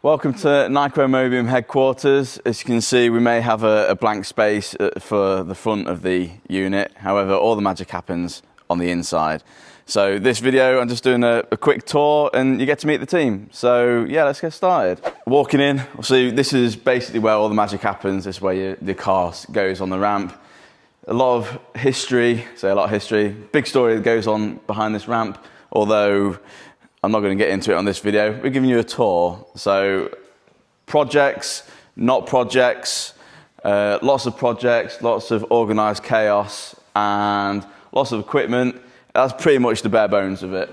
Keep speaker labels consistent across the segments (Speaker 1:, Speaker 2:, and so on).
Speaker 1: Welcome to Nicromobeum headquarters. As you can see, we may have a blank space for the front of the unit. However, all the magic happens on the inside. So this video, I'm just doing a quick tour and you get to meet the team. So yeah, let's get started. Walking in, see, this is basically where all the magic happens. This is where the car goes on the ramp. A lot of history, big story that goes on behind this ramp, although I'm not going to get into it on this video. We're giving you a tour. So projects, not projects, lots of projects, lots of organised chaos and lots of equipment. That's pretty much the bare bones of it.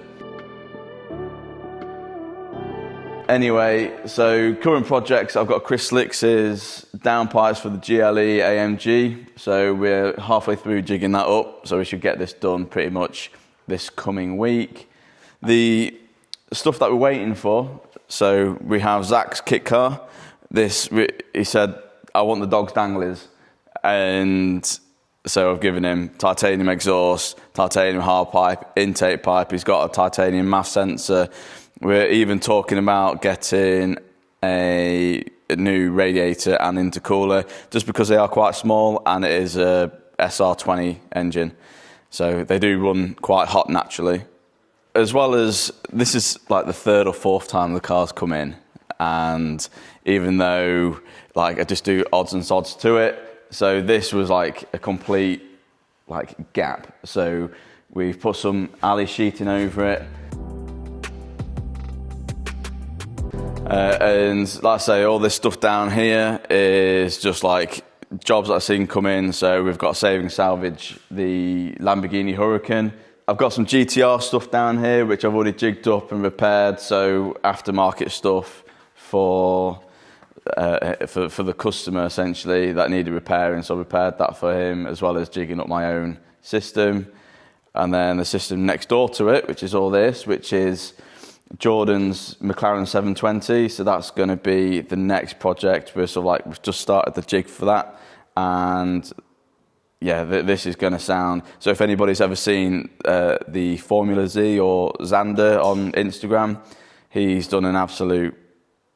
Speaker 1: Anyway, so current projects, I've got Chris Slicks's downpipes for the GLE AMG. So we're halfway through jigging that up. So we should get this done pretty much this coming week. The stuff that we're waiting for, so we have Zach's kit car. He said, I want the dog's danglies. And so I've given him titanium exhaust, titanium hard pipe, intake pipe. He's got a titanium MAF sensor. We're even talking about getting a new radiator and intercooler, just because they are quite small and it is a SR20 engine. So they do run quite hot naturally. As well as, this is like the third or fourth time the car's come in, and even though like I just do odds and sods to it, so this was like a complete like gap. So we've put some alley sheeting over it, and like I say, all this stuff down here is just like jobs that I've seen come in. So we've got saving salvage the Lamborghini Huracan. I've got some GTR stuff down here, which I've already jigged up and repaired. So aftermarket stuff for the customer, essentially, that needed repairing. So I repaired that for him, as well as jigging up my own system. And then the system next door to it, which is all this, which is Jordan's McLaren 720. So that's going to be the next project. We've just started the jig for that. And yeah, this is going to sound... So if anybody's ever seen the Formula Z or Xander on Instagram, he's done an absolute...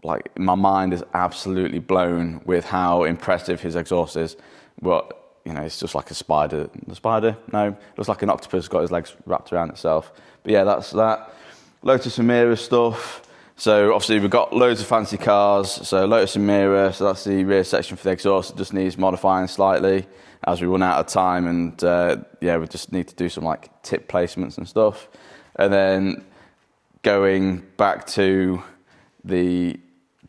Speaker 1: Like, my mind is absolutely blown with how impressive his exhaust is. But, you know, it's just like a spider. A spider? No. It looks like an octopus got his legs wrapped around itself. But yeah, that's that. Lotus Emira stuff. So obviously we've got loads of fancy cars. So Lotus Emira, so that's the rear section for the exhaust. It just needs modifying slightly as we run out of time, and yeah, we just need to do some like tip placements and stuff. And then going back to the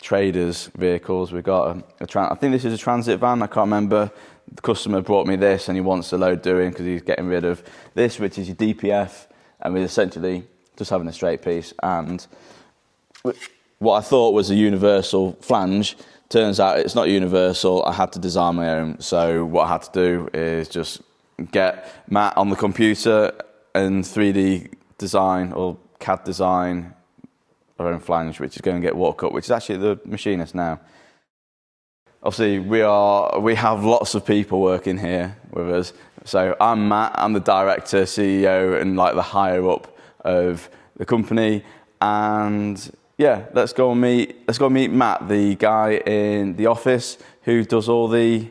Speaker 1: traders vehicles, we've got I think this is a transit van, I can't remember. The customer brought me this and he wants a load doing because he's getting rid of this, which is your DPF, and we're essentially just having a straight piece. And what I thought was a universal flange, turns out it's not universal. I had to design my own. So what I had to do is just get Matt on the computer and 3D design or CAD design our own flange, which is going to get walk up, which is actually the machinist now. Obviously, we have lots of people working here with us. So I'm Matt, I'm the director, CEO, and like the higher up of the company. And yeah, let's go meet Matt, the guy in the office who does all the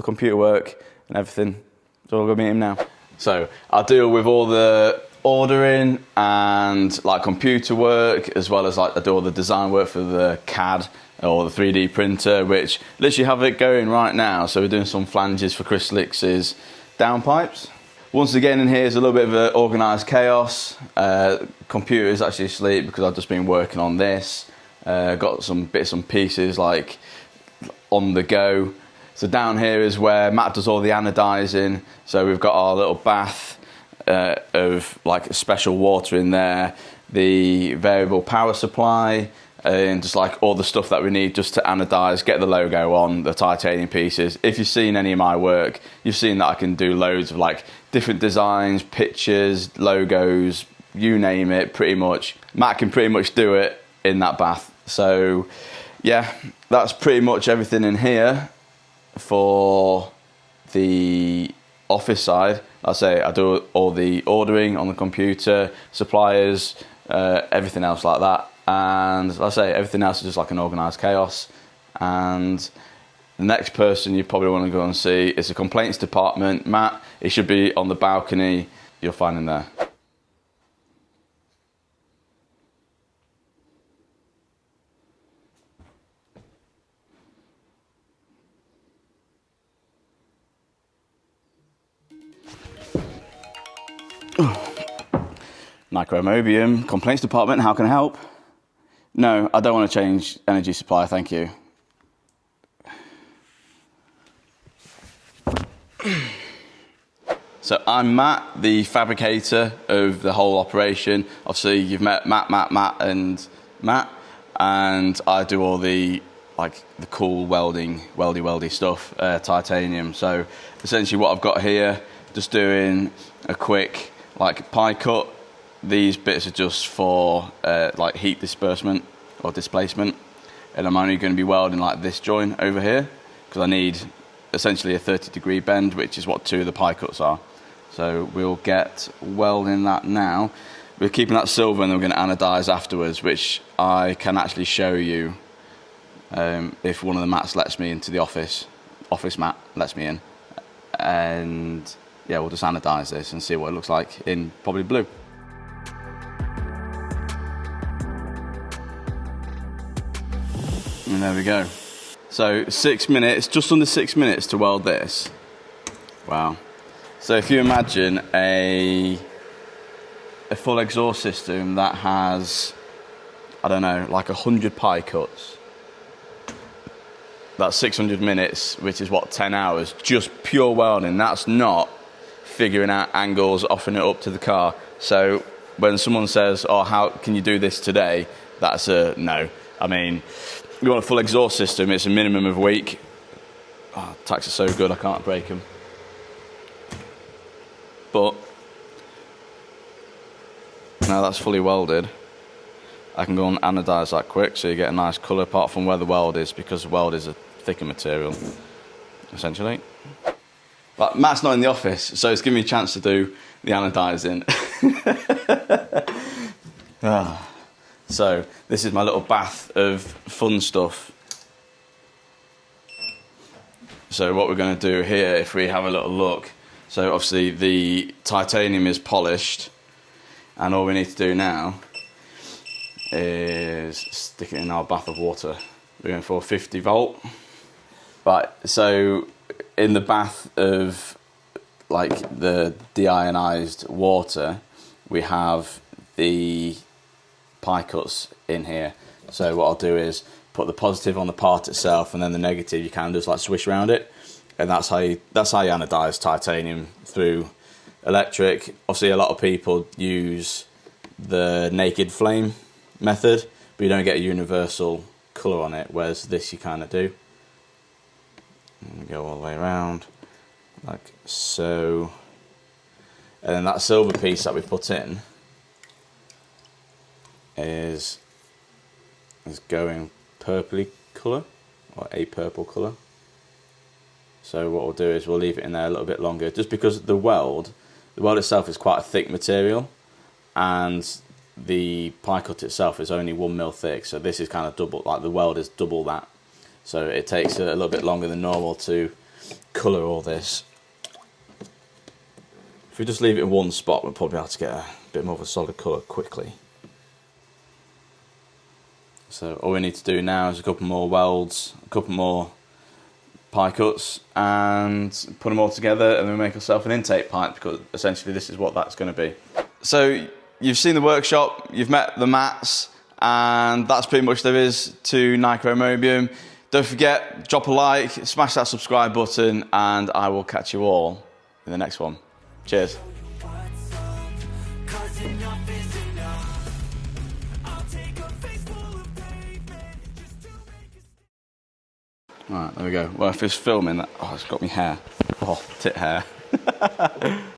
Speaker 1: computer work and everything. So we'll go meet him now. So I deal with all the ordering and like computer work, as well as like I do all the design work for the CAD or the 3D printer, which literally have it going right now. So we're doing some flanges for Chris Slicks's downpipes. Once again, in here is a little bit of organised chaos. Computer is actually asleep because I've just been working on this. Got some bits and pieces like on the go. So down here is where Matt does all the anodizing. So we've got our little bath of like special water in there, the variable power supply, and just like all the stuff that we need just to anodize, get the logo on the titanium pieces. If you've seen any of my work, you've seen that I can do loads of like different designs, pictures, logos, you name it, pretty much. Matt can pretty much do it in that bath. So yeah, that's pretty much everything in here for the office side. I say I do all the ordering on the computer, suppliers, everything else like that and like I say, everything else is just like an organised chaos. And the next person you probably want to go and see is the complaints department. Matt, he should be on the balcony. You'll find him there. Nicromobeum, complaints department, how can I help? No, I don't want to change energy supply, thank you. So I'm Matt, the fabricator of the whole operation. Obviously you've met Matt, and Matt, and I do all the the cool weldy stuff, titanium. So essentially what I've got here, just doing a quick pie cut. These bits are just for heat disbursement or displacement, and I'm only going to be welding this joint over here because I need essentially a 30-degree bend, which is what 2 of the pie cuts are. So we'll get welding that now. We're keeping that silver, and then we're going to anodise afterwards, which I can actually show you if one of the mats lets me into the office mat lets me in, and yeah, we'll just anodise this and see what it looks like in probably blue. And there we go. So 6 minutes, just under 6 minutes to weld this. Wow. So if you imagine a full exhaust system that has, I don't know, 100 pie cuts, that's 600 minutes, which is what, 10 hours, just pure welding. That's not figuring out angles, offering it up to the car. So when someone says, oh, how can you do this today? That's a no. I mean, you want a full exhaust system, it's a minimum of a week. Oh, tacks are so good, I can't break them. But now that's fully welded, I can go and anodise that quick, so you get a nice colour, apart from where the weld is, because the weld is a thicker material, essentially. But Matt's not in the office, so it's giving me a chance to do the anodising. So this is my little bath of fun stuff. So what we're going to do here, if we have a little look, so obviously the titanium is polished, and all we need to do now is stick it in our bath of water. We're going for 50 volt. Right, so in the bath of the deionized water, we have the pie cuts in here. So what I'll do is put the positive on the part itself, and then the negative you can just swish around it, and that's how you anodise titanium, through electric. Obviously a lot of people use the naked flame method, but you don't get a universal colour on it, whereas this you kind of do. And go all the way around like so, and then that silver piece that we put in is going purpley colour, or a purple colour. So what we'll do is we'll leave it in there a little bit longer, just because the weld itself is quite a thick material, and the pie cut itself is only 1 mil thick, so this is kind of double, the weld is double that, so it takes a little bit longer than normal to colour all this. If we just leave it in one spot, we'll probably be able to get a bit more of a solid colour quickly. So all we need to do now is a couple more welds, a couple more pie cuts, and put them all together, and then make ourselves an intake pipe, because essentially this is what that's going to be. So you've seen the workshop, you've met the mats, and that's pretty much there is to Nicromobeum. Don't forget, drop a like, smash that subscribe button, and I will catch you all in the next one. Cheers. Alright, there we go. Well, if it's filming, that, oh, it's got me hair. Oh, tit hair.